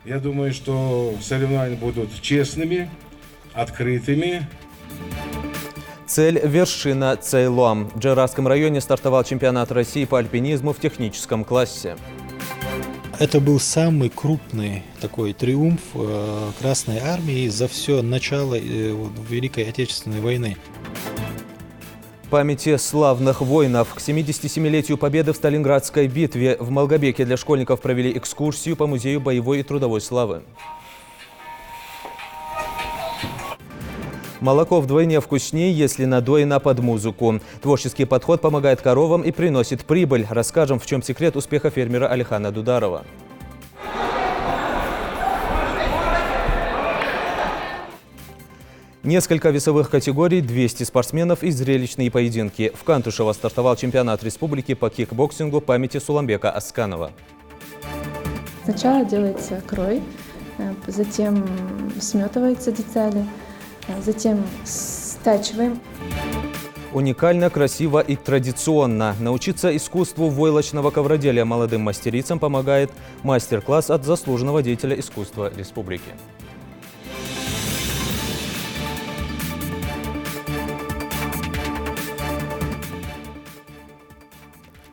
Я думаю, что соревнования будут честными, открытыми. Цель – вершина Цейлом. В Джейрахском районе стартовал чемпионат России по альпинизму в техническом классе. Это был самый крупный такой триумф Красной Армии за все начало Великой Отечественной войны. Памяти славных воинов. К 77-летию победы в Сталинградской битве в Малгобеке для школьников провели экскурсию по музею боевой и трудовой славы. Молоко вдвойне вкуснее, если надоено под музыку. Творческий подход помогает коровам и приносит прибыль. Расскажем, в чем секрет успеха фермера Алихана Дударова. Несколько весовых категорий, 200 спортсменов и зрелищные поединки. В Кантушево стартовал чемпионат республики по кикбоксингу памяти Суламбека Асканова. Сначала делается крой, затем сметываются детали, затем стачиваем. Уникально, красиво и традиционно. Научиться искусству войлочного ковроделия молодым мастерицам помогает мастер-класс от заслуженного деятеля искусства республики.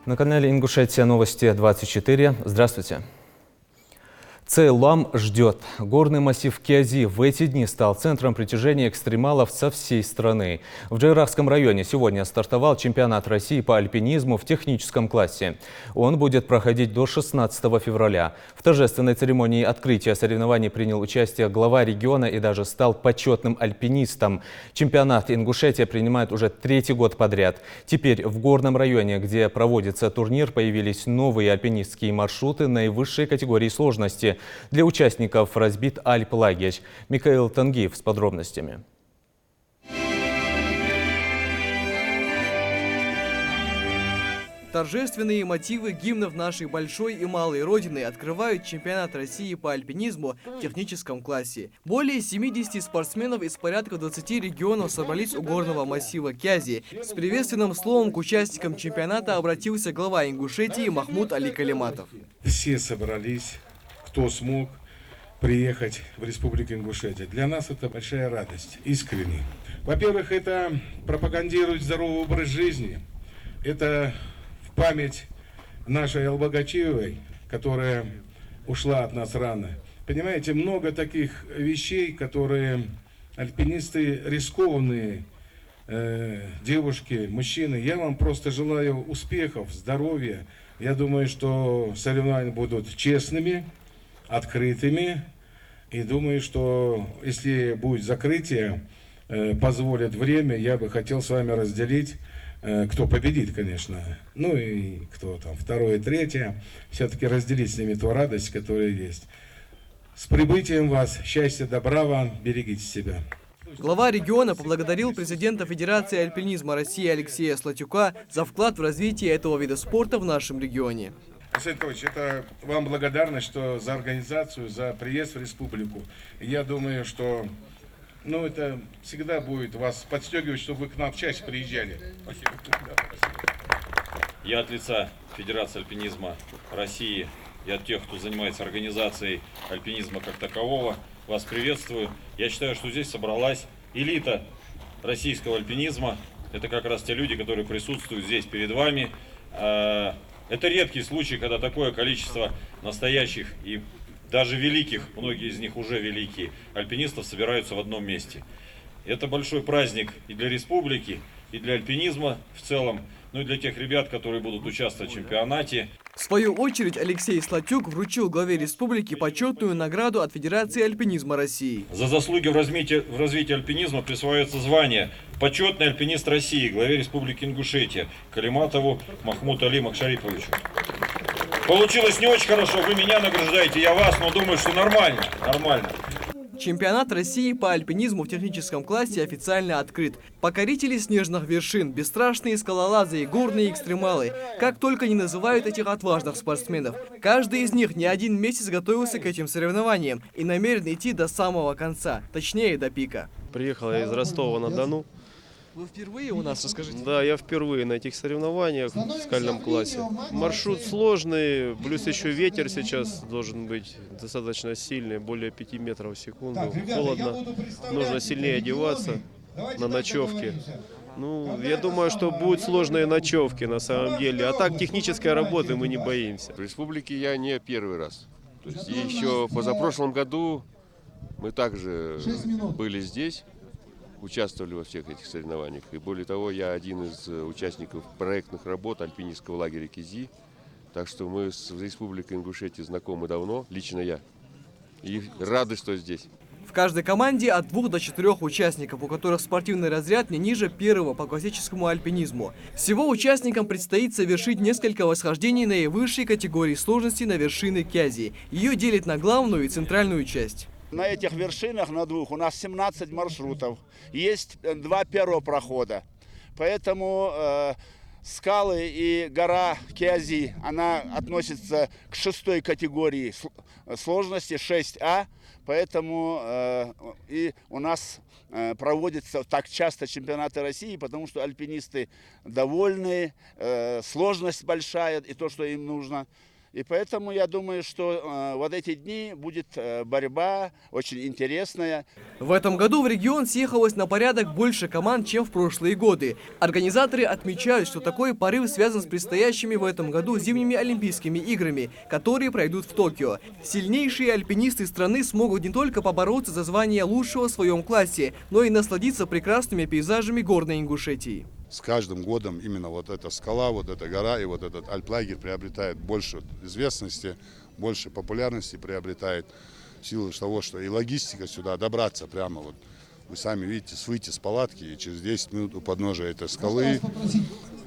На канале Ингушетия новости 24. Здравствуйте. Цейлом ждет. Горный массив Кязи в эти дни стал центром притяжения экстремалов со всей страны. В Джейрахском районе сегодня стартовал чемпионат России по альпинизму в техническом классе. Он будет проходить до 16 февраля. В торжественной церемонии открытия соревнований принял участие глава региона и даже стал почетным альпинистом. Чемпионат Ингушетия принимает уже 3-й год подряд. Теперь в горном районе, где проводится турнир, появились новые альпинистские маршруты наивысшей категории сложности. Для участников разбит альп-лагерь. Михаил Тангиев с подробностями. Торжественные мотивы гимнов нашей большой и малой родины открывают чемпионат России по альпинизму в техническом классе. Более 70 спортсменов из порядка 20 регионов собрались у горного массива Кязи. С приветственным словом к участникам чемпионата обратился глава Ингушетии Махмуд Али Калиматов. Все собрались, кто смог приехать в Республику Ингушетия. Для нас это большая радость, искренне. Во-первых, это пропагандирует здоровый образ жизни. Это в память нашей Албогачиевой, которая ушла от нас рано. Понимаете, много таких вещей, которые альпинисты рискованные, девушки, мужчины. Я вам просто желаю успехов, здоровья. Я думаю, что соревнования будут честными, открытыми. И думаю, что если будет закрытие, позволит время, я бы хотел с вами разделить, кто победит, конечно. Ну и кто там, 2-е, 3-е. Все-таки разделить с ними ту радость, которая есть. С прибытием вас, счастья, добра вам, берегите себя. Глава региона поблагодарил президента Федерации альпинизма России Алексея Слатюка за вклад в развитие этого вида спорта в нашем регионе. Алексей Анатольевич, это вам благодарность, что за организацию, за приезд в республику. Я думаю, что это всегда будет вас подстегивать, чтобы вы к нам чаще приезжали. Спасибо. Я от лица Федерации альпинизма России и от тех, кто занимается организацией альпинизма как такового, вас приветствую. Я считаю, что здесь собралась элита российского альпинизма. Это как раз те люди, которые присутствуют здесь перед вами. Это редкий случай, когда такое количество настоящих и даже великих, многие из них уже великие, альпинистов собираются в одном месте. Это большой праздник и для республики, и для альпинизма в целом, и для тех ребят, которые будут участвовать в чемпионате. В свою очередь Алексей Слатюк вручил главе республики почетную награду от Федерации альпинизма России. За заслуги в развитии альпинизма присваивается звание «Почетный альпинист России» главе Республики Ингушетия Калиматову Махмуду Али Макшариповичу. Получилось не очень хорошо, вы меня награждаете, я вас, но думаю, что нормально. Чемпионат России по альпинизму в техническом классе официально открыт. Покорители снежных вершин, бесстрашные скалолазы и горные экстремалы. Как только не называют этих отважных спортсменов. Каждый из них не один месяц готовился к этим соревнованиям и намерен идти до самого конца, точнее до пика. Приехал я из Ростова-на-Дону. Вы впервые у нас, расскажите? Да, я впервые на этих соревнованиях в скальном классе. Маршрут сложный, плюс еще ветер сейчас должен быть достаточно сильный, более 5 метров в секунду. Холодно, нужно сильнее одеваться на ночевке. Ну, я думаю, что будут сложные ночевки на самом деле. А так технической работы мы не боимся. В республике я не первый раз. То есть еще позапрошлом году мы также были здесь, участвовали во всех этих соревнованиях. И более того, я один из участников проектных работ альпинистского лагеря Кизи. Так что мы с Республикой Ингушетия знакомы давно, лично я. И рады, что здесь. В каждой команде от 2 до 4 участников, у которых спортивный разряд не ниже первого по классическому альпинизму. Всего участникам предстоит совершить несколько восхождений наивысшей категории сложности на вершины Кязи. Ее делит на главную и центральную часть. На этих вершинах, на двух, у нас 17 маршрутов. Есть 2 перо-прохода. Поэтому скалы и гора Кязи, она относится к 6-й категории сложности, 6А. Поэтому и у нас проводятся так часто чемпионаты России, потому что альпинисты довольны, сложность большая и то, что им нужно. И поэтому я думаю, что вот эти дни будет борьба очень интересная. В этом году в регион съехалось на порядок больше команд, чем в прошлые годы. Организаторы отмечают, что такой порыв связан с предстоящими в этом году зимними Олимпийскими играми, которые пройдут в Токио. Сильнейшие альпинисты страны смогут не только побороться за звание лучшего в своем классе, но и насладиться прекрасными пейзажами горной Ингушетии. С каждым годом именно вот эта скала, вот эта гора и вот этот альплагерь приобретает больше известности, больше популярности приобретает в силу того, что и логистика сюда добраться прямо вот. Вы сами видите, выйти с палатки и через 10 минут у подножия этой скалы.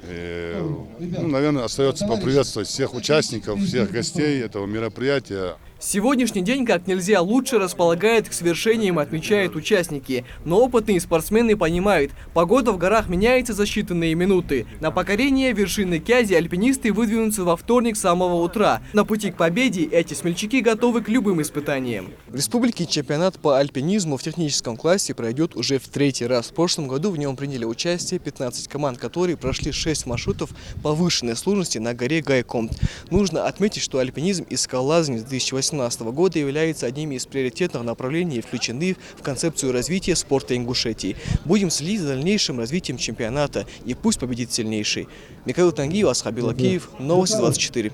Наверное, остается поприветствовать всех участников, всех гостей этого мероприятия. Сегодняшний день как нельзя лучше располагает к свершениям, отмечают участники. Но опытные спортсмены понимают, погода в горах меняется за считанные минуты. На покорение вершины Кязи альпинисты выдвинутся во вторник с самого утра. На пути к победе эти смельчаки готовы к любым испытаниям. В республике чемпионат по альпинизму в техническом классе пройдет уже в 3-й раз. В прошлом году в нем приняли участие 15 команд, которые прошли 6 маршрутов повышенной сложности на горе Гайкомт. Нужно отметить, что альпинизм и скалолазание с 2018 года являются одними из приоритетных направлений и включены в концепцию развития спорта Ингушетии. Будем следить за дальнейшим развитием чемпионата, и пусть победит сильнейший. Михаил Тангиев, Асхаб Билакиев, Новости 24.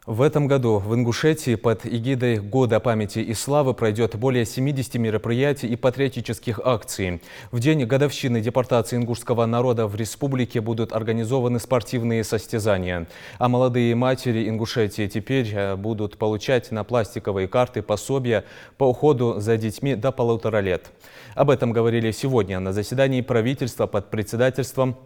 В этом году в Ингушетии под эгидой Года памяти и славы пройдет более 70 мероприятий и патриотических акций. В день годовщины депортации ингушского народа в республике будут организованы спортивные состязания. А молодые матери Ингушетии теперь будут получать на пластиковые карты пособия по уходу за детьми до 1,5 лет. Об этом говорили сегодня на заседании правительства под председательством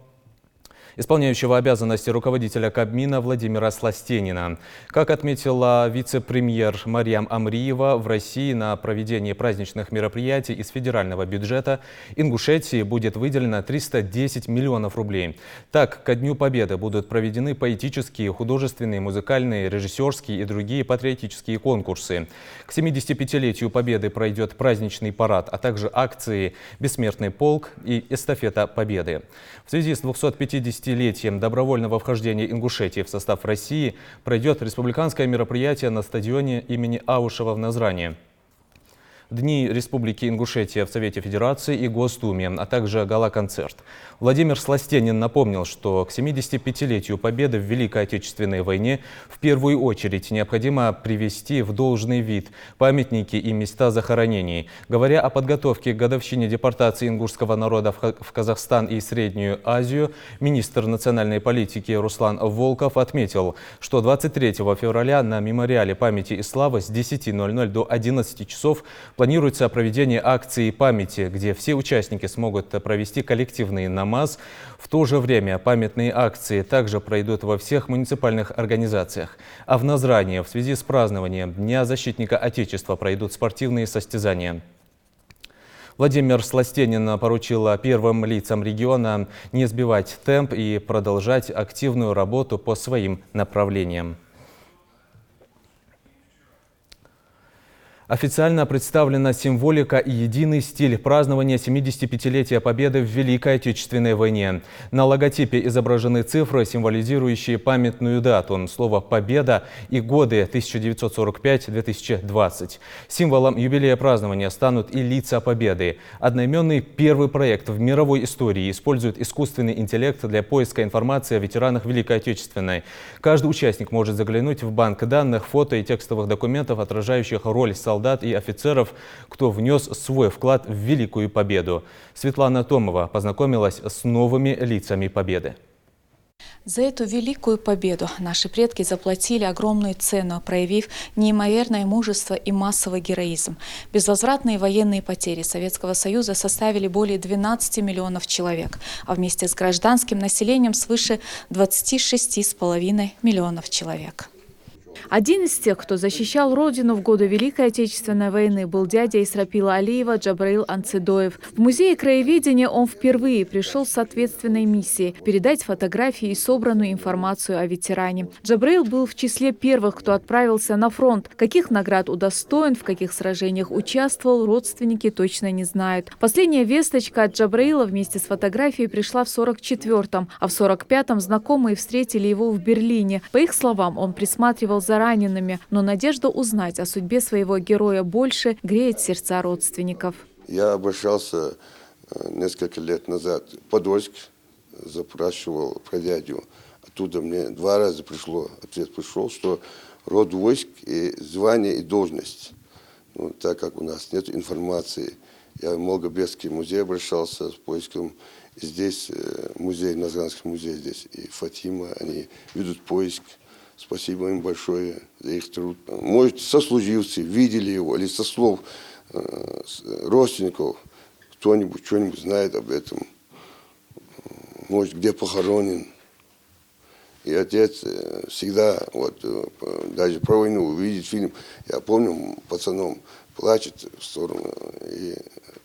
исполняющего обязанности руководителя Кабмина Владимира Сластенина. Как отметила вице-премьер Марьям Амриева, в России на проведение праздничных мероприятий из федерального бюджета Ингушетии будет выделено 310 миллионов рублей. Так, ко Дню Победы будут проведены поэтические, художественные, музыкальные, режиссерские и другие патриотические конкурсы. К 75-летию Победы пройдет праздничный парад, а также акции «Бессмертный полк» и «Эстафета Победы». В связи с 250-летием добровольного вхождения Ингушетии в состав России пройдет республиканское мероприятие на стадионе имени Аушева в Назране. Дни Республики Ингушетия в Совете Федерации и Госдуме, а также гала-концерт. Владимир Сластенин напомнил, что к 75-летию Победы в Великой Отечественной войне в первую очередь необходимо привести в должный вид памятники и места захоронений. Говоря о подготовке к годовщине депортации ингушского народа в Казахстан и Среднюю Азию, министр национальной политики Руслан Волков отметил, что 23 февраля на мемориале памяти и славы с 10:00 до 11 часов планируется проведение акции памяти, где все участники смогут провести коллективный намаз. В то же время памятные акции также пройдут во всех муниципальных организациях. А в Назране в связи с празднованием Дня защитника Отечества пройдут спортивные состязания. Владимир Сластенин поручил первым лицам региона не сбивать темп и продолжать активную работу по своим направлениям. Официально представлена символика и единый стиль празднования 75-летия Победы в Великой Отечественной войне. На логотипе изображены цифры, символизирующие памятную дату, слово «Победа» и годы 1945-2020. Символом юбилея празднования станут и лица Победы. Одноименный первый проект в мировой истории использует искусственный интеллект для поиска информации о ветеранах Великой Отечественной. Каждый участник может заглянуть в банк данных, фото и текстовых документов, отражающих роль солдат и офицеров, кто внес свой вклад в Великую Победу. Светлана Томова познакомилась с новыми лицами Победы. За эту великую победу наши предки заплатили огромную цену, проявив неимоверное мужество и массовый героизм. Безвозвратные военные потери Советского Союза составили более 12 миллионов человек, а вместе с гражданским населением свыше 26,5 миллионов человек. Один из тех, кто защищал родину в годы Великой Отечественной войны, был дядя Исрапила Алиева Джабраил Анцидоев. В музее краеведения он впервые пришел с ответственной миссией – передать фотографии и собранную информацию о ветеране. Джабраил был в числе первых, кто отправился на фронт. Каких наград удостоен, в каких сражениях участвовал, родственники точно не знают. Последняя весточка от Джабраила вместе с фотографией пришла в 44-м, а в 45-м знакомые встретили его в Берлине. По их словам, он присматривал за ранеными, но надежда узнать о судьбе своего героя больше греет сердца родственников. Я обращался несколько лет назад в Подольск, запрашивал про дядю. Оттуда мне 2 раза ответ пришел, что род войск, и звание, и должность. Ну, так как у нас нет информации, я в Молгобекский музей обращался с поиском. И здесь музей, Назранский музей здесь, и Фатима, они ведут поиск. Спасибо им большое за их труд. Может, сослуживцы видели его, или со слов родственников, кто-нибудь что-нибудь знает об этом. Может, где похоронен. И отец всегда, даже про войну увидит фильм, я помню, пацаном плачет в сторону, и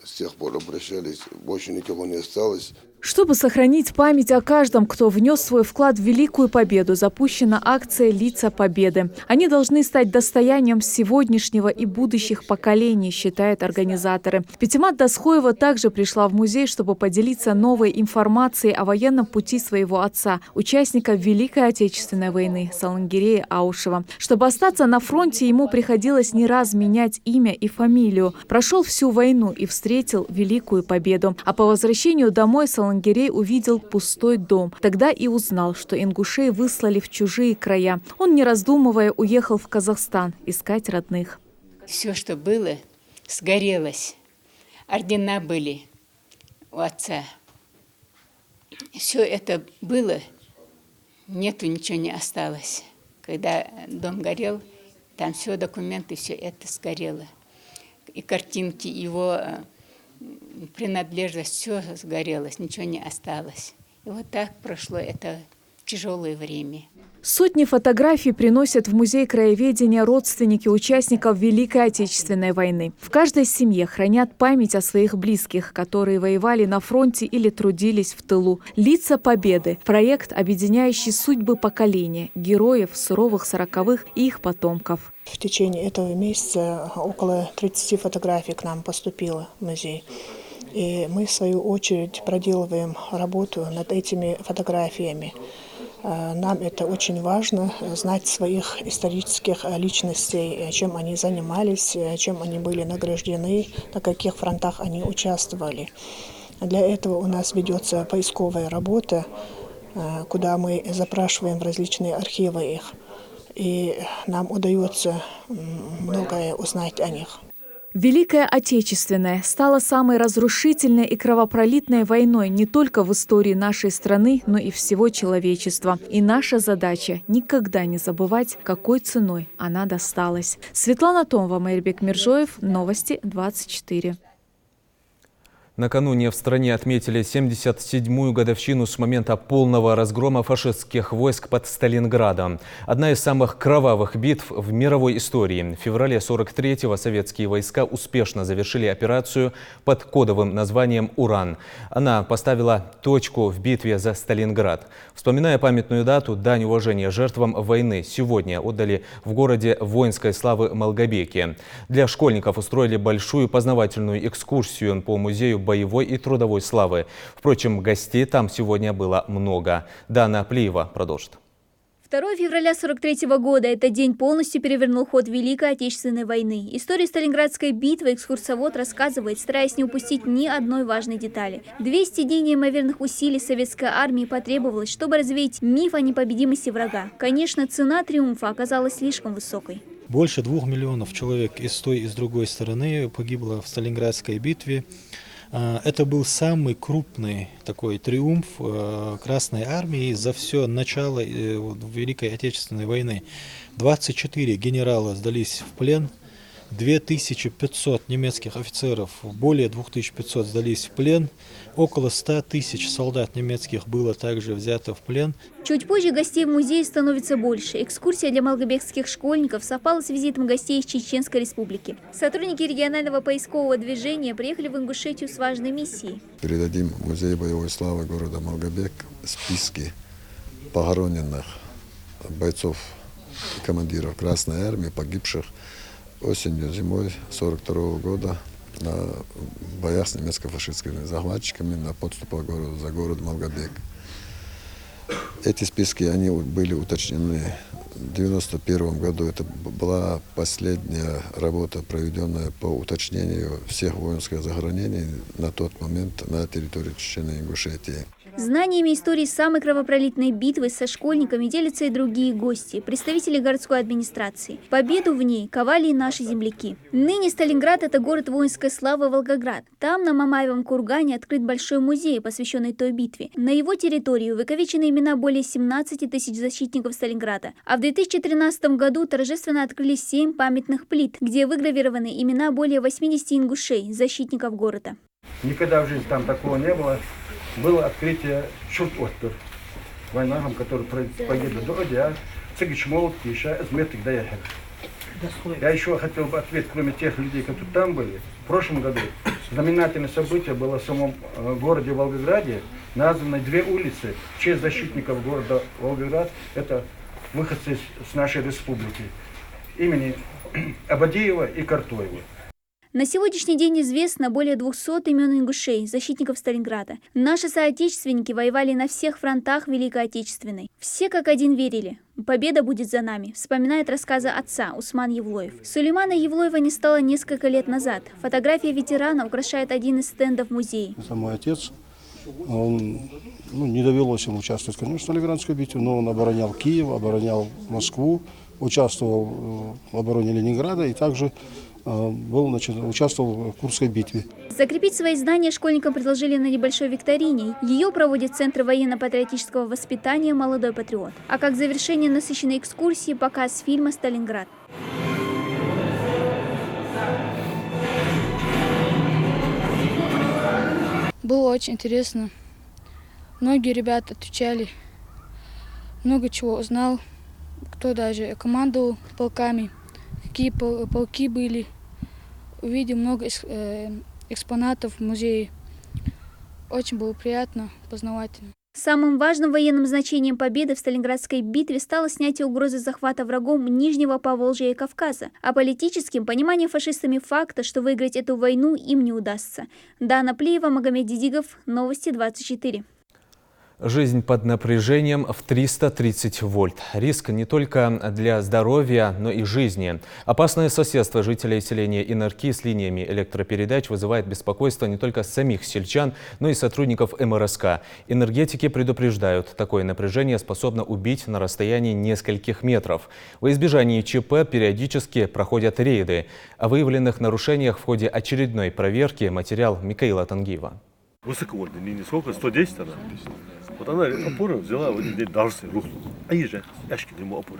с тех пор обращались, больше никого не осталось. Чтобы сохранить память о каждом, кто внес свой вклад в Великую Победу, запущена акция «Лица Победы». Они должны стать достоянием сегодняшнего и будущих поколений, считают организаторы. Пятимат Дасхоева также пришла в музей, чтобы поделиться новой информацией о военном пути своего отца, участника Великой Отечественной войны Салангирея Аушева. Чтобы остаться на фронте, ему приходилось не раз менять имя и фамилию. Прошел всю войну и встретил Великую Победу. А по возвращению домой Салангирей увидел пустой дом. Тогда и узнал, что ингушей выслали в чужие края. Он, не раздумывая, уехал в Казахстан искать родных. Все, что было, сгорелось. Ордена были у отца. Все это было, нету, ничего не осталось. Когда дом горел, там все документы, все это сгорело. И картинки его, принадлежность, все сгорелось, ничего не осталось. И вот так прошло это тяжелое время. Сотни фотографий приносят в музей краеведения родственники участников Великой Отечественной войны. В каждой семье хранят память о своих близких, которые воевали на фронте или трудились в тылу. «Лица Победы» – проект, объединяющий судьбы поколения, героев суровых 40-х и их потомков. В течение этого месяца около 30 фотографий к нам поступило в музей. И мы, в свою очередь, проделываем работу над этими фотографиями. Нам это очень важно, знать своих исторических личностей, чем они занимались, чем они были награждены, на каких фронтах они участвовали. Для этого у нас ведется поисковая работа, куда мы запрашиваем в различные архивы их. И нам удается многое узнать о них. Великая Отечественная стала самой разрушительной и кровопролитной войной не только в истории нашей страны, но и всего человечества. И наша задача – никогда не забывать, какой ценой она досталась. Светлана Томова, Майрбек Миржоев, Новости 24. Накануне в стране отметили 77-ю годовщину с момента полного разгрома фашистских войск под Сталинградом. Одна из самых кровавых битв в мировой истории. В феврале 43-го советские войска успешно завершили операцию под кодовым названием «Уран». Она поставила точку в битве за Сталинград. Вспоминая памятную дату, дань уважения жертвам войны сегодня отдали в городе воинской славы Малгобеке. Для школьников устроили большую познавательную экскурсию по музею боевой и трудовой славы. Впрочем, гостей там сегодня было много. Дана Плиева продолжит. 2 февраля 1943 года этот день полностью перевернул ход Великой Отечественной войны. Историю Сталинградской битвы экскурсовод рассказывает, стараясь не упустить ни одной важной детали. 200 дней неимоверных усилий советской армии потребовалось, чтобы развеять миф о непобедимости врага. Конечно, цена триумфа оказалась слишком высокой. Больше 2 миллионов человек и с той, и с другой стороны погибло в Сталинградской битве. Это был самый крупный такой триумф Красной Армии за все начало Великой Отечественной войны. 24 генерала сдались в плен, 2500 немецких офицеров, более 2500 сдались в плен, около 100 тысяч солдат немецких было также взято в плен. Чуть позже гостей в музее становится больше. Экскурсия для малгобекских школьников совпала с визитом гостей из Чеченской республики. Сотрудники регионального поискового движения приехали в Ингушетию с важной миссией. Передадим в музей боевой славы города Малгобек списки похороненных бойцов и командиров Красной Армии, погибших осенью, зимой 1942 года на боях с немецко-фашистскими захватчиками на подступах за город Малгобек. Эти списки они были уточнены в 1991 году. Это была последняя работа, проведенная по уточнению всех воинских захоронений на тот момент на территории Чечни и Ингушетии. Знаниями истории самой кровопролитной битвы со школьниками делятся и другие гости, представители городской администрации. Победу в ней ковали и наши земляки. Ныне Сталинград – это город воинской славы Волгоград. Там, на Мамаевом кургане, открыт большой музей, посвященный той битве. На его территории увековечены имена более 17 тысяч защитников Сталинграда. А в 2013 году торжественно открыли 7 памятных плит, где выгравированы имена более 80 ингушей, защитников города. Никогда в жизни там такого не было. Было открытие Чурт-Отпер, войнам, который погибли до Одя, Цигичмолот, еще Зметик доехали. Я еще хотел бы ответить, кроме тех людей, которые там были. В прошлом году знаменательное событие было в самом городе Волгограде. Названы 2 улицы в честь защитников города Волгоград. Это выходцы с нашей республики. Имени Абадиева и Картоева. На сегодняшний день известно более 200 имен ингушей, защитников Сталинграда. Наши соотечественники воевали на всех фронтах Великой Отечественной. Все как один верили. Победа будет за нами, вспоминает рассказы отца Усман Евлоев. Сулеймана Евлоева не стало несколько лет назад. Фотография ветерана украшает один из стендов музея. Это мой отец. Он, не довелось ему участвовать, конечно, в Сталинградской битве, но он оборонял Киев, оборонял Москву, участвовал в обороне Ленинграда и также участвовал в Курской битве. Закрепить свои знания школьникам предложили на небольшой викторине. Ее проводит Центр военно-патриотического воспитания «Молодой патриот». А как завершение насыщенной экскурсии показ фильма «Сталинград». Было очень интересно. Многие ребята отвечали, много чего узнал, кто даже командовал полками, какие полки были. Увидел много экспонатов в музее. Очень было приятно, познавательно. Самым важным военным значением победы в Сталинградской битве стало снятие угрозы захвата врагом Нижнего Поволжья и Кавказа, а политическим – понимание фашистами факта, что выиграть эту войну им не удастся. Дана Плиева, Магомед Дидигов, Новости 24. Жизнь под напряжением в 330 вольт. Риск не только для здоровья, но и жизни. Опасное соседство жителей селения Инарки с линиями электропередач вызывает беспокойство не только самих сельчан, но и сотрудников МРСК. Энергетики предупреждают, такое напряжение способно убить на расстоянии нескольких метров. Во избежание ЧП периодически проходят рейды. О выявленных нарушениях в ходе очередной проверки материал Микаила Тангиева. Высоковольтная линия сколько? 110 она. Вот она опору взяла, в один день даже рухнула. А езжай, яшки ему опору.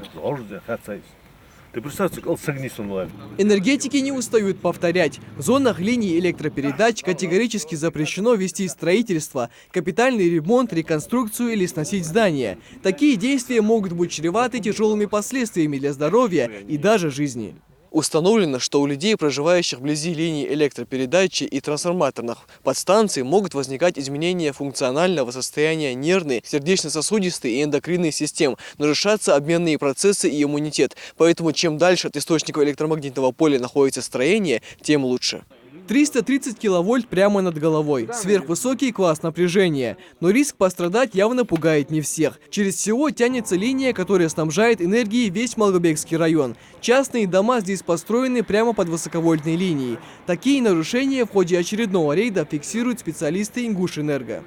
Ты представляешь, как согнись онлайн. Энергетики не устают повторять. В зонах линий электропередач категорически запрещено вести строительство, капитальный ремонт, реконструкцию или сносить здания. Такие действия могут быть чреваты тяжелыми последствиями для здоровья и даже жизни. Установлено, что у людей, проживающих вблизи линий электропередачи и трансформаторных подстанций, могут возникать изменения функционального состояния нервной, сердечно-сосудистой и эндокринной систем, нарушаться обменные процессы и иммунитет. Поэтому чем дальше от источника электромагнитного поля находится строение, тем лучше. 330 киловольт прямо над головой. Сверхвысокий класс напряжения. Но риск пострадать явно пугает не всех. Через село тянется линия, которая снабжает энергией весь Малгобекский район. Частные дома здесь построены прямо под высоковольтной линией. Такие нарушения в ходе очередного рейда фиксируют специалисты Ингушэнерго.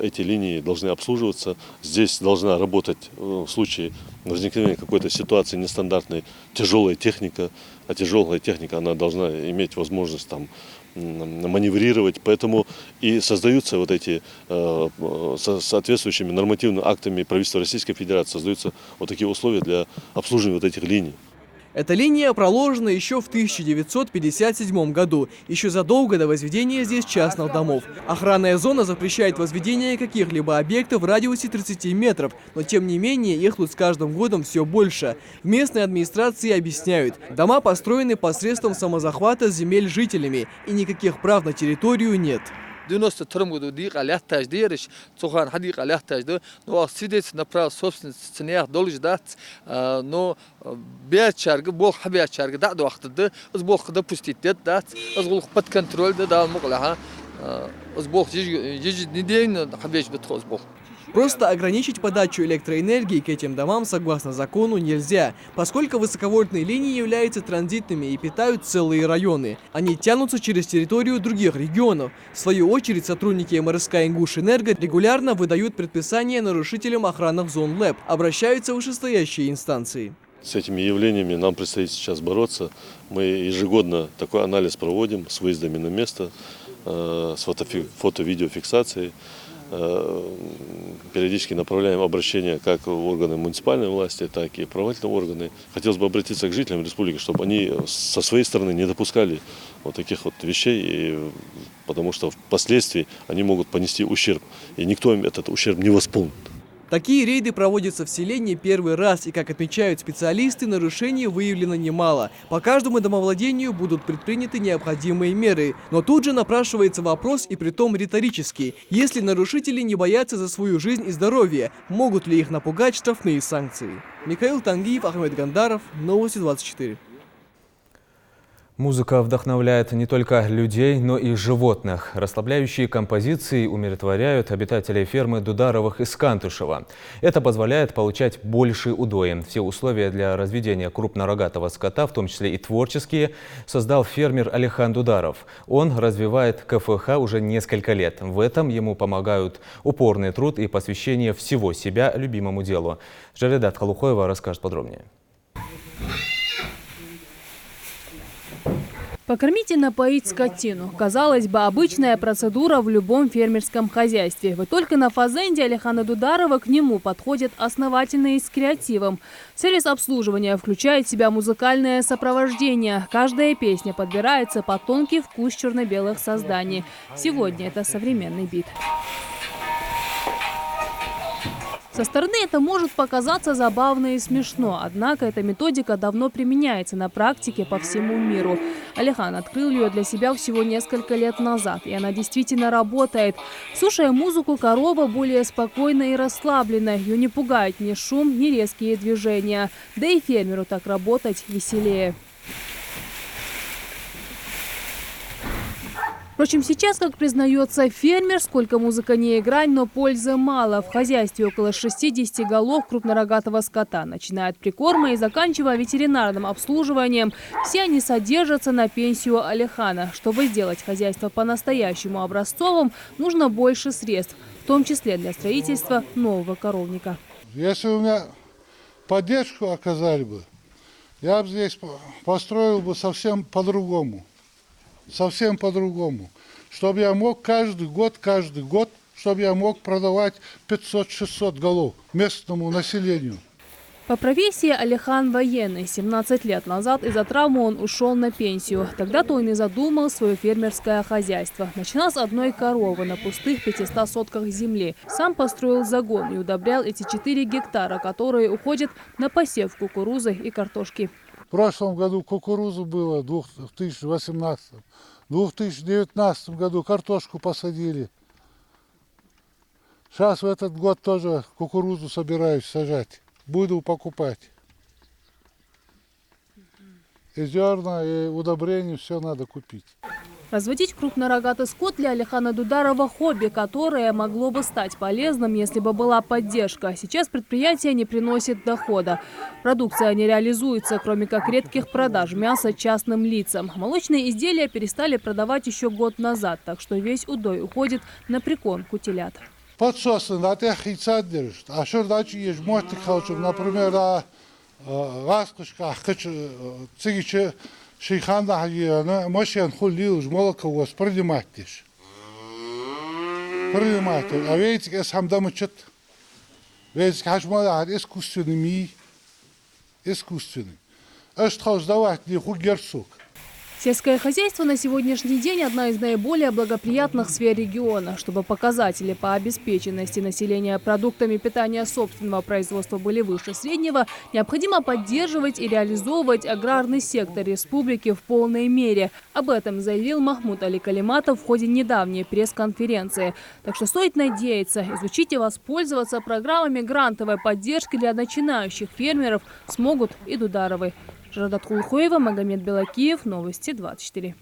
Эти линии должны обслуживаться. Здесь должна работать в случае возникновения какой-то ситуации нестандартной тяжелая техника. А тяжелая техника, она должна иметь возможность там маневрировать. Поэтому и создаются вот эти соответствующими нормативными актами правительства Российской Федерации, создаются вот такие условия для обслуживания вот этих линий. Эта линия проложена еще в 1957 году, еще задолго до возведения здесь частных домов. Охранная зона запрещает возведение каких-либо объектов в радиусе 30 метров, но тем не менее их тут с каждым годом все больше. В местной администрации объясняют, дома построены посредством самозахвата земель жителями, и никаких прав на территорию нет. 92 году дика лятаж дереш, цохан хадика лятаж да, но свидетельство на право собственности ценях должен дать, но бячарга, бог хабячарга, да, до ахтада, с бог допустить дать, с бог под контроль да, могла, с бог еженедельно хабяч бетхоз бог. Просто ограничить подачу электроэнергии к этим домам согласно закону нельзя, поскольку высоковольтные линии являются транзитными и питают целые районы. Они тянутся через территорию других регионов. В свою очередь сотрудники МРСК Ингушэнерго регулярно выдают предписания нарушителям охранных зон ЛЭП, обращаются в вышестоящие инстанции. С этими явлениями нам предстоит сейчас бороться. Мы ежегодно такой анализ проводим с выездами на место, с фото-видеофиксацией. Периодически направляем обращения как в органы муниципальной власти, так и правоохранительные органы. Хотелось бы обратиться к жителям республики, чтобы они со своей стороны не допускали вот таких вот вещей, потому что впоследствии они могут понести ущерб, и никто им этот ущерб не восполнит. Такие рейды проводятся в селе не первый раз, и, как отмечают специалисты, нарушений выявлено немало. По каждому домовладению будут предприняты необходимые меры. Но тут же напрашивается вопрос, и притом риторический. Если нарушители не боятся за свою жизнь и здоровье, могут ли их напугать штрафные санкции? Михаил Тангиев, Ахмед Гандаров, Новости 24. Музыка вдохновляет не только людей, но и животных. Расслабляющие композиции умиротворяют обитателей фермы Дударовых из Кантышева. Это позволяет получать большие удои. Все условия для разведения крупнорогатого скота, в том числе и творческие, создал фермер Алихан Дударов. Он развивает КФХ уже несколько лет. В этом ему помогают упорный труд и посвящение всего себя любимому делу. Жаредат Халухоева расскажет подробнее. Покормить и напоить скотину. Казалось бы, обычная процедура в любом фермерском хозяйстве. Вот только на фазенде Алихана Дударова к нему подходят основательно и с креативом. Сервис обслуживания включает в себя музыкальное сопровождение. Каждая песня подбирается под тонкий вкус черно-белых созданий. Сегодня это современный бит. Со стороны это может показаться забавно и смешно, однако эта методика давно применяется на практике по всему миру. Алихан открыл ее для себя всего несколько лет назад, и она действительно работает. Слушая музыку, корова более спокойна и расслаблена. Ее не пугает ни шум, ни резкие движения. Да и фермеру так работать веселее. Впрочем, сейчас, как признается фермер, сколько музыка не играй, но пользы мало. В хозяйстве около 60 голов крупнорогатого скота, начиная от прикорма и заканчивая ветеринарным обслуживанием. Все они содержатся на пенсию Алихана. Чтобы сделать хозяйство по-настоящему образцовым, нужно больше средств, в том числе для строительства нового коровника. Если у меня поддержку оказали бы, я бы здесь построил бы совсем по-другому. Совсем по-другому. Чтобы я мог каждый год, чтобы я мог продавать 500-600 голов местному населению. По профессии Алихан военный. 17 лет назад из-за травмы он ушел на пенсию. Тогда-то он и задумал свое фермерское хозяйство. Начинал с одной коровы на пустых 500 сотках земли. Сам построил загон и удобрял эти 4 гектара, которые уходят на посев кукурузы и картошки. В прошлом году кукурузу было, в 2018. В 2019 году картошку посадили. Сейчас в этот год тоже кукурузу собираюсь сажать. Буду покупать. И зерна, и удобрения, все надо купить. Разводить крупнорогатый скот для Алихана Дударова хобби, которое могло бы стать полезным, если бы была поддержка. Сейчас предприятие не приносит дохода. Продукция не реализуется, кроме как редких продаж мяса частным лицам. Молочные изделия перестали продавать еще год назад, так что весь удой уходит на прикормку телят. Подсосы на тех яйца держат. А что дальше есть? Можете, например, раскушка, цигичи, шейханда, машин хулил, молоко у вас принимаешь. Принимаете. А видите, я сам домочет. Видите, хашмала, искусственный ми. Искусственный. А что сдавать не хугерсук. Сельское хозяйство на сегодняшний день – одна из наиболее благоприятных сфер региона. Чтобы показатели по обеспеченности населения продуктами питания собственного производства были выше среднего, необходимо поддерживать и реализовывать аграрный сектор республики в полной мере. Об этом заявил Махмуд Али Калиматов в ходе недавней пресс-конференции. Так что стоит надеяться, изучить и воспользоваться программами грантовой поддержки для начинающих фермеров смогут и Дударовы. Жадат Хулхоева, Магомед Белакиев, Новости 24.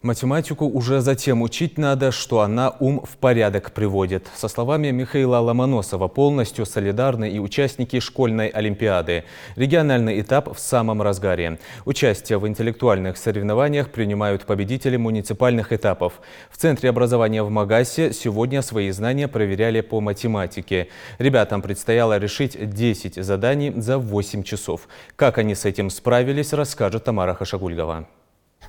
Математику уже затем учить надо, что она ум в порядок приводит. Со словами Михаила Ломоносова, полностью солидарны и участники школьной олимпиады. Региональный этап в самом разгаре. Участие в интеллектуальных соревнованиях принимают победители муниципальных этапов. В Центре образования в Магасе сегодня свои знания проверяли по математике. Ребятам предстояло решить 10 заданий за 8 часов. Как они с этим справились, расскажет Тамара Хашагульгова.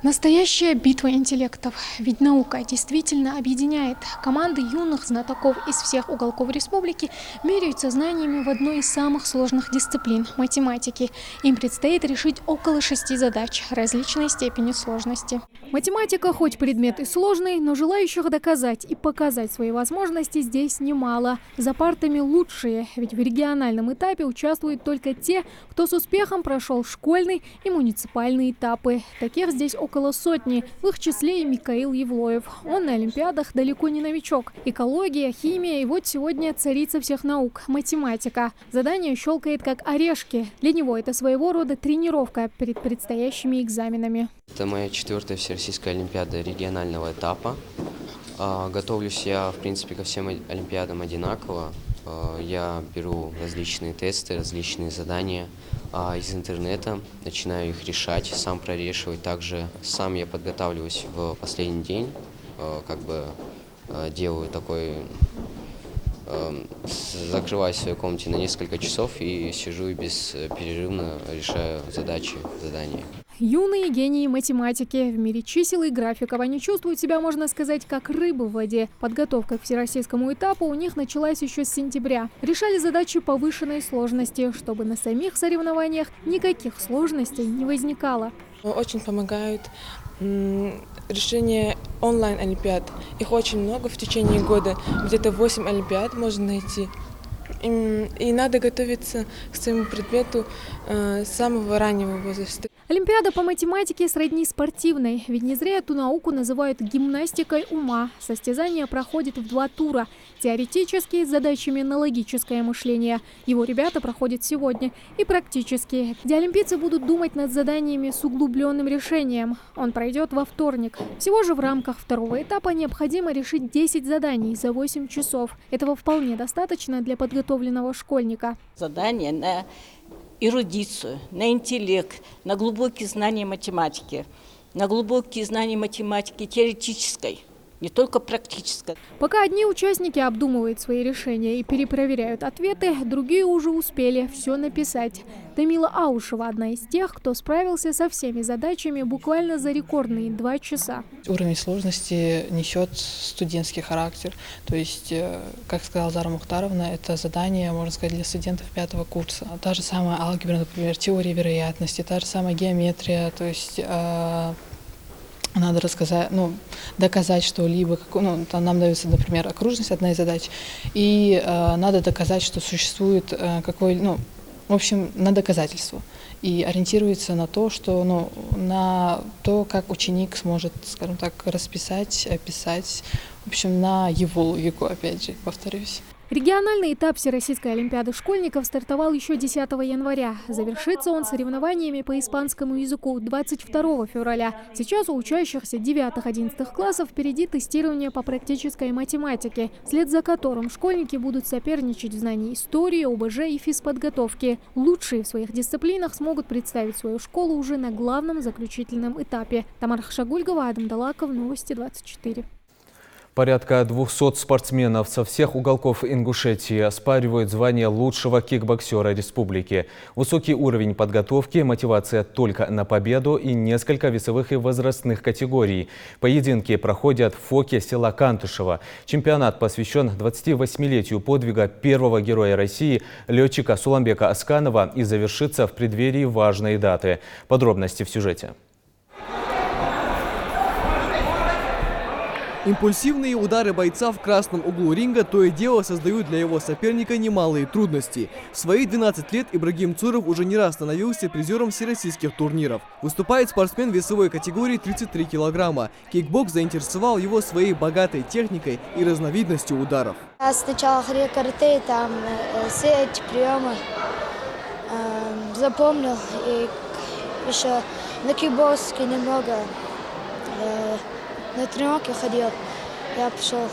Настоящая битва интеллектов. Ведь наука действительно объединяет. Команды юных знатоков из всех уголков республики меряются знаниями в одной из самых сложных дисциплин – математики. Им предстоит решить около 6 задач различной степени сложности. Математика хоть предмет и сложный, но желающих доказать и показать свои возможности здесь немало. За партами лучшие, ведь в региональном этапе участвуют только те, кто с успехом прошел школьный и муниципальный этапы. Таких здесь около сотни, в их числе и Микаил Евлоев. Он на олимпиадах далеко не новичок. Экология, химия и вот сегодня царица всех наук – математика. Задание щелкает как орешки. Для него это своего рода тренировка перед предстоящими экзаменами. Это моя 4-я всероссийская олимпиада регионального этапа. Готовлюсь я, в принципе, ко всем олимпиадам одинаково. Я беру различные тесты, различные задания из интернета, начинаю их решать, сам прорешивать. Также сам я подготавливаюсь в последний день, делаю такой, закрываюсь в своей комнате на несколько часов и сижу и бесперерывно решаю задачи, задания. Юные гении математики. В мире чисел и графиков они чувствуют себя, можно сказать, как рыбы в воде. Подготовка к всероссийскому этапу у них началась еще с сентября. Решали задачи повышенной сложности, чтобы на самих соревнованиях никаких сложностей не возникало. Очень помогают решение онлайн-олимпиад. Их очень много в течение года. Где-то 8 олимпиад можно найти. И надо готовиться к своему предмету с самого раннего возраста. Олимпиада по математике сродни спортивной, ведь не зря эту науку называют гимнастикой ума. Состязание проходит в 2 тура. Теоретические с задачами на логическое мышление. Его ребята проходят сегодня. И практические, где олимпийцы будут думать над заданиями с углубленным решением. Он пройдет во вторник. Всего же в рамках 2-го этапа необходимо решить 10 заданий за 8 часов. Этого вполне достаточно для подготовленного школьника. Задание на эрудицию, на интеллект, на глубокие знания математики, на глубокие знания математики теоретической. не только практическое. Пока одни участники обдумывают свои решения и перепроверяют ответы, другие уже успели все написать. Тамила Аушева – одна из тех, кто справился со всеми задачами буквально за рекордные 2 часа. Уровень сложности несет студентский характер. То есть, как сказала Зара Мухтаровна, это задание, можно сказать, для студентов 5-го курса. Та же самая алгебра, например, теория вероятности, та же самая геометрия. То есть надо рассказать, доказать что-либо. Нам дается, например, окружность, одна из задач, и надо доказать, что существует в общем, на доказательство. И ориентируется на то, что, на то, как ученик сможет, скажем так, расписать, описать, в общем, на его логику, опять же, повторюсь. Региональный этап Всероссийской олимпиады школьников стартовал еще 10 января. Завершится он соревнованиями по испанскому языку 22 февраля. Сейчас у учащихся 9-11 классов впереди тестирование по практической математике, вслед за которым школьники будут соперничать в знании истории, ОБЖ и физподготовки. Лучшие в своих дисциплинах смогут представить свою школу уже на главном заключительном этапе. Тамара Хашагульгова, Адам Далаков, Новости 24. Порядка 200 спортсменов со всех уголков Ингушетии оспаривают звание лучшего кикбоксера республики. Высокий уровень подготовки, мотивация только на победу и несколько весовых и возрастных категорий. Поединки проходят в ФОКе села Кантышево. Чемпионат посвящен 28-летию подвига первого героя России, летчика Суламбека Асканова, и завершится в преддверии важной даты. Подробности в сюжете. Импульсивные удары бойца в красном углу ринга то и дело создают для его соперника немалые трудности. В свои 12 лет Ибрагим Цуров уже не раз становился призером всероссийских турниров. Выступает спортсмен весовой категории 33 килограмма. Кикбокс заинтересовал его своей богатой техникой и разновидностью ударов. Я сначала ходил карате, там все эти приемы запомнил. И еще на кикбоксе немного на тренировке ходил, я пошел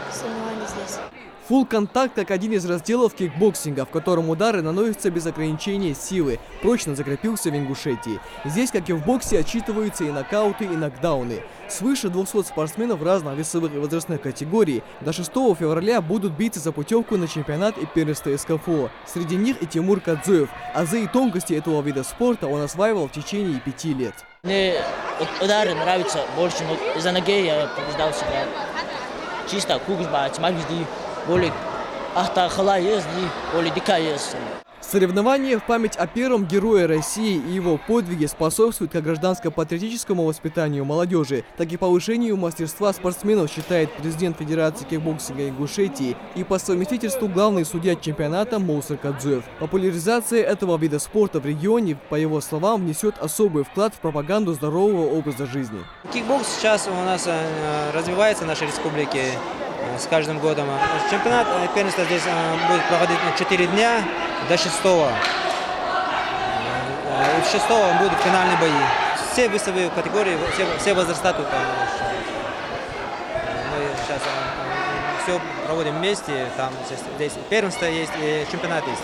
в соревнования здесь. Фулл-контакт как один из разделов кикбоксинга, в котором удары наносятся без ограничения силы, прочно закрепился в Ингушетии. Здесь, как и в боксе, отчитываются и нокауты, и нокдауны. Свыше 200 спортсменов разных весовых и возрастных категорий до 6 февраля будут биться за путевку на чемпионат и первенство СКФО. Среди них и Тимур Кадзоев. Азы и тонкости этого вида спорта он осваивал в течение 5 лет. Мне удары нравятся больше, но из-за ноги я побеждал всегда. Чисто кугушба, тимагизди, более ахтахала есть, более дика есть. Соревнования в память о первом герое России и его подвиге способствуют как гражданско-патриотическому воспитанию молодежи, так и повышению мастерства спортсменов, считает президент Федерации кикбоксинга Ингушетии и по совместительству главный судья чемпионата Моусар Кадзоев. Популяризация этого вида спорта в регионе, по его словам, внесет особый вклад в пропаганду здорового образа жизни. Кикбокс сейчас у нас развивается в нашей республике с каждым годом. Чемпионат первенства здесь будет проходить 4 дня до 6. И в 6 будут финальные бои. Все весовые категории, все возраста тут. Мы сейчас все проводим вместе. Там здесь первенство есть, и чемпионат есть.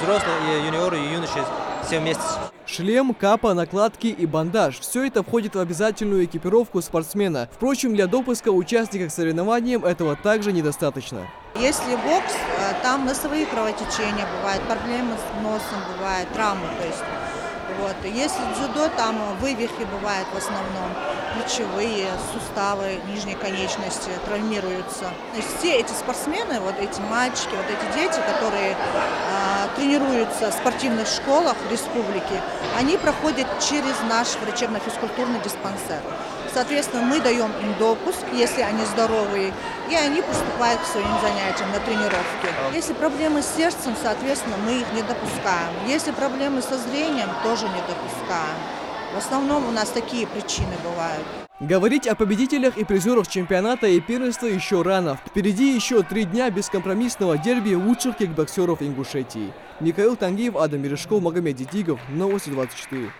Взрослые, и юниоры, и юноши все вместе. Шлем, капа, накладки и бандаж – все это входит в обязательную экипировку спортсмена. Впрочем, для допуска участника к соревнованиям этого также недостаточно. Если бокс, там носовые кровотечения бывают, проблемы с носом бывают, травмы, то есть. Вот. Если дзюдо, там вывихи бывают в основном, плечевые, суставы, нижней конечности травмируются. То есть все эти спортсмены, вот эти мальчики, вот эти дети, которые тренируются в спортивных школах республики, они проходят через наш врачебно-физкультурный диспансер. Соответственно, мы даем им допуск, если они здоровые, и они поступают к своим занятиям на тренировки. Если проблемы с сердцем, соответственно, мы их не допускаем. Если проблемы со зрением, тоже не допускаем. В основном у нас такие причины бывают. Говорить о победителях и призерах чемпионата и первенства еще рано. Впереди еще 3 дня бескомпромиссного дерби лучших кикбоксеров Ингушетии. Михаил Тангиев, Адам Мережков, Магомед Дидигов. Новости 24.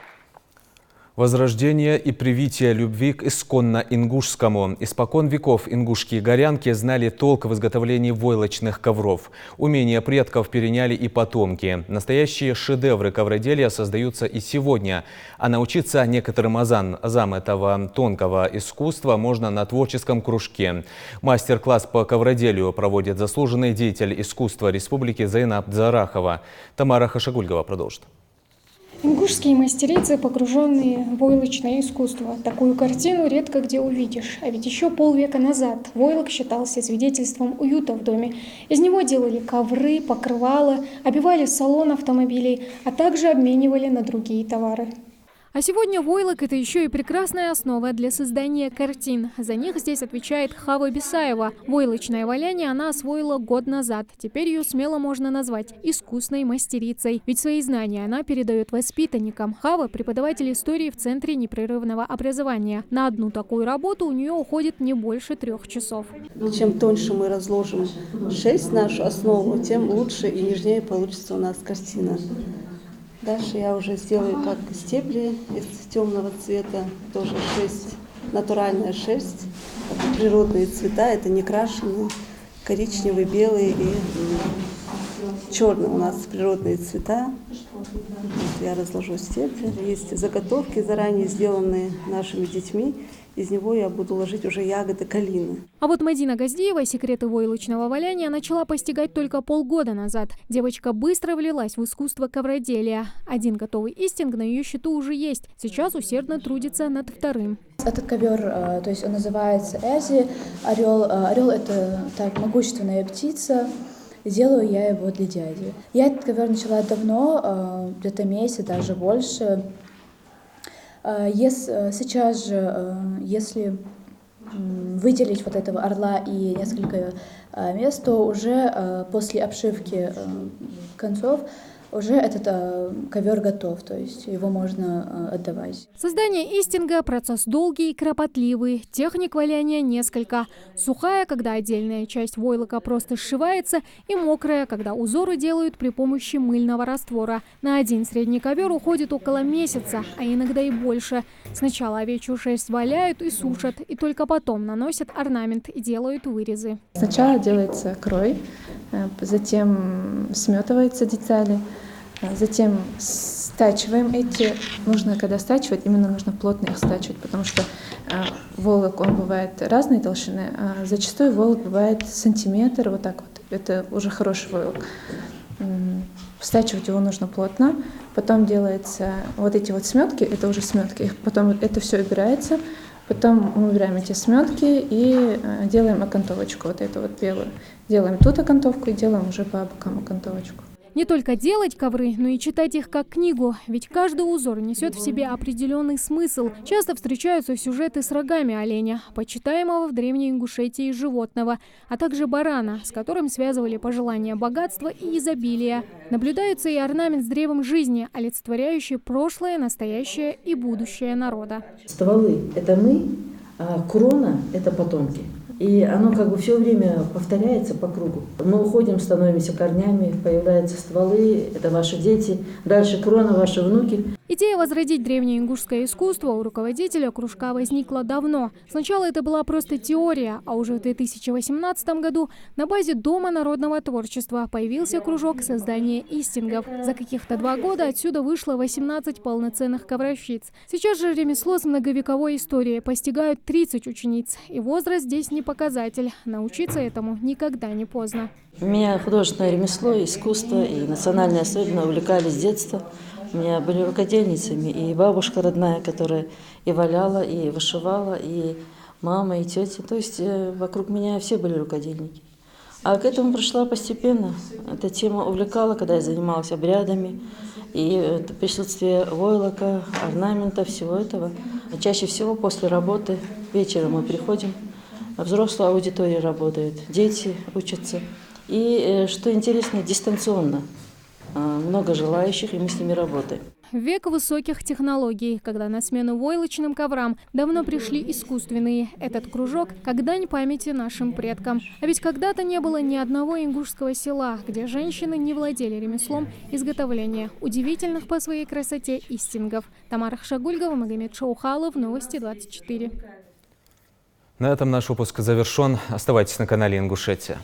Возрождение и привитие любви к исконно ингушскому. Испокон веков ингушские горянки знали толк в изготовлении войлочных ковров. Умения предков переняли и потомки. Настоящие шедевры ковроделия создаются и сегодня. А научиться некоторым азам этого тонкого искусства можно на творческом кружке. Мастер-класс по ковроделию проводит заслуженный деятель искусства республики Зайнаб Дзарахова. Тамара Хашагульгова продолжит. Ингушские мастерицы, погруженные в войлочное искусство. Такую картину редко где увидишь. А ведь еще полвека назад войлок считался свидетельством уюта в доме. Из него делали ковры, покрывала, обивали салон автомобилей, а также обменивали на другие товары. А сегодня войлок – это еще и прекрасная основа для создания картин. За них здесь отвечает Хава Бисаева. Войлочное валяние она освоила год назад. Теперь ее смело можно назвать искусной мастерицей. Ведь свои знания она передает воспитанникам. Хава – преподаватель истории в Центре непрерывного образования. На одну такую работу у нее уходит не больше 3 часов. Чем тоньше мы разложим шерсть, нашу основу, тем лучше и нежнее получится у нас картина. Дальше я уже сделаю как стебли из темного цвета, тоже шерсть, натуральная шерсть, природные цвета, это не крашеные, коричневый, белый и черный у нас природные цвета. Я разложу стебли. Есть заготовки, заранее сделанные нашими детьми. Из него я буду ложить уже ягоды калины. А вот Мадина Газдиева секреты войлочного валяния начала постигать только полгода назад. Девочка быстро влилась в искусство ковроделия. Один готовый истинг на ее счету уже есть. Сейчас усердно трудится над вторым. Этот ковер, то есть он называется Эзи, орел. Орел – это так, могущественная птица. Делаю я его для дяди. Я этот ковер начала давно, где-то месяц, даже больше. Сейчас же, если выделить вот этого орла и несколько мест, то уже после обшивки концов уже этот ковер готов, то есть его можно отдавать. Создание истинга – процесс долгий и кропотливый. Техник валяния несколько. Сухая, когда отдельная часть войлока просто сшивается, и мокрая, когда узоры делают при помощи мыльного раствора. На один средний ковер уходит около месяца, а иногда и больше. Сначала овечью шерсть валяют и сушат, и только потом наносят орнамент и делают вырезы. Сначала делается крой, затем сметываются детали, затем стачиваем эти. Когда стачивать, именно нужно плотно их стачивать, потому что войлок, он бывает разной толщины, а зачастую войлок бывает сантиметр, вот так вот. Это уже хороший войлок. Стачивать его нужно плотно, потом делается вот эти вот сметки, это уже сметки, потом это все убирается. Потом мы убираем эти сметки и делаем окантовочку, вот эту вот белую. Делаем тут окантовку и делаем уже по бокам окантовочку. Не только делать ковры, но и читать их как книгу, ведь каждый узор несет в себе определенный смысл. Часто встречаются сюжеты с рогами оленя, почитаемого в Древней Ингушетии животного, а также барана, с которым связывали пожелания богатства и изобилия. Наблюдается и орнамент с древом жизни, олицетворяющий прошлое, настоящее и будущее народа. Стволы – это мы, а крона – это потомки. И оно как бы все время повторяется по кругу. Мы уходим, становимся корнями, появляются стволы, это ваши дети, дальше крона, ваши внуки. Идея возродить древнее ингушское искусство у руководителя кружка возникла давно. Сначала это была просто теория, а уже в 2018 году на базе Дома народного творчества появился кружок создания истингов. За каких-то 2 года отсюда вышло 18 полноценных ковровщиц. Сейчас же ремесло с многовековой историей постигают 30 учениц. И возраст здесь не показатель. Научиться этому никогда не поздно. Меня художественное ремесло, искусство и национальное особенно увлекали с детства. У меня были рукодельницами и бабушка родная, которая и валяла, и вышивала, и мама, и тетя. То есть вокруг меня все были рукодельники. А к этому пришла постепенно. Эта тема увлекала, когда я занималась обрядами. И присутствие войлока, орнамента, всего этого. Чаще всего после работы вечером мы приходим. Взрослая аудитория работает, дети учатся. И, что интересно, дистанционно. Много желающих, и мы с ними работаем. Век высоких технологий, когда на смену войлочным коврам давно пришли искусственные. Этот кружок как дань памяти нашим предкам. А ведь когда-то не было ни одного ингушского села, где женщины не владели ремеслом изготовления удивительных по своей красоте истингов. Тамара Хшагульгова, Магомед Шаухалов, Новости 24. На этом наш выпуск завершен. Оставайтесь на канале Ингушетия.